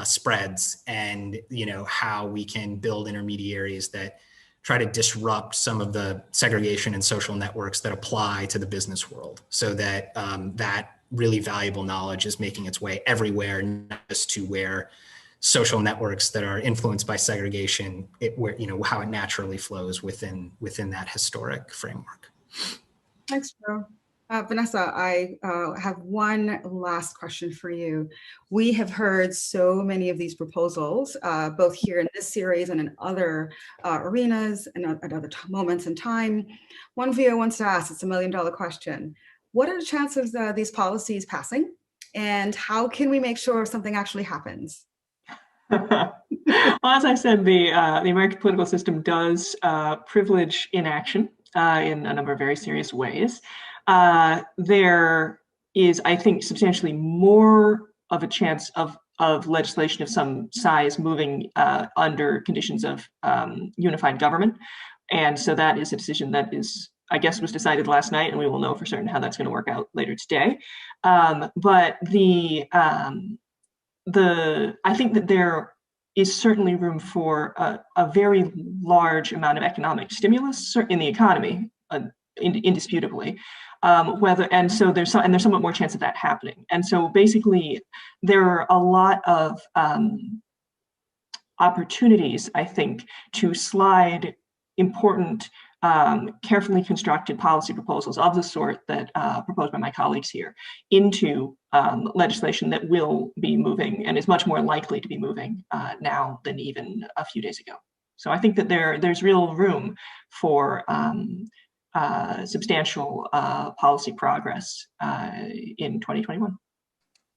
spreads, and, how we can build intermediaries that try to disrupt some of the segregation and social networks that apply to the business world, so that that really valuable knowledge is making its way everywhere, not just to where social networks that are influenced by segregation, how it naturally flows within that historic framework. Thanks, Joe. Vanessa, I have one last question for you. We have heard so many of these proposals, both here in this series and in other arenas and at other moments in time. One viewer wants to ask, it's $1 million question. What are the chances of these policies passing? And how can we make sure something actually happens? Well, as I said, the American political system does privilege inaction in a number of very serious ways. There is, I think, substantially more of a chance of legislation of some size moving under conditions of unified government. And so that is a decision that is, I guess, was decided last night, and we will know for certain how that's going to work out later today. But I think that there is certainly room for a very large amount of economic stimulus in the economy, indisputably. And so there's somewhat more chance of that happening. And so basically, there are a lot of opportunities, I think, to slide important carefully constructed policy proposals of the sort that proposed by my colleagues here into legislation that will be moving and is much more likely to be moving now than even a few days ago. So I think that there's real room for substantial policy progress in 2021.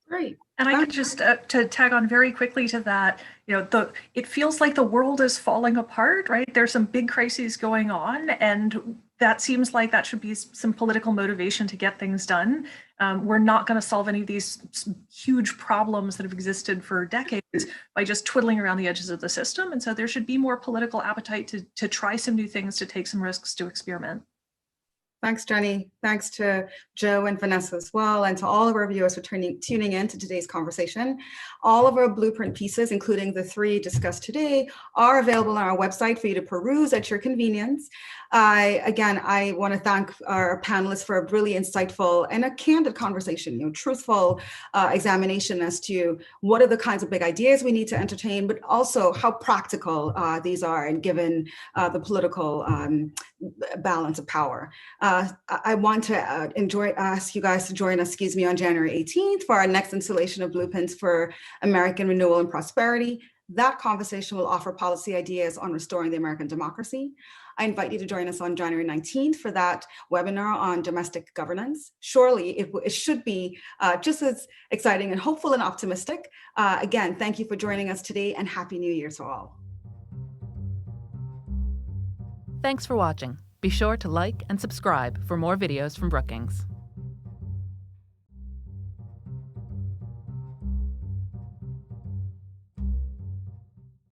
Great. And I could just to tag on very quickly to that, it feels like the world is falling apart, right? There's some big crises going on, and that seems like that should be some political motivation to get things done. We're not going to solve any of these huge problems that have existed for decades by just twiddling around the edges of the system. And so there should be more political appetite to try some new things, to take some risks, to experiment. Thanks, Jenny. Thanks to Joe and Vanessa as well, and to all of our viewers for tuning in to today's conversation. All of our blueprint pieces, including the 3 discussed today, are available on our website for you to peruse at your convenience. I want to thank our panelists for a really insightful and a candid conversation, truthful examination as to what are the kinds of big ideas we need to entertain, but also how practical these are, and given the political balance of power. I want to ask you guys to join us, on January 18th for our next installation of Blueprints for American Renewal and Prosperity. That conversation will offer policy ideas on restoring the American democracy. I invite you to join us on January 19th for that webinar on domestic governance. Surely it should be just as exciting and hopeful and optimistic. Again, thank you for joining us today, and Happy New Year to all. Thanks for watching. Be sure to like and subscribe for more videos from Brookings.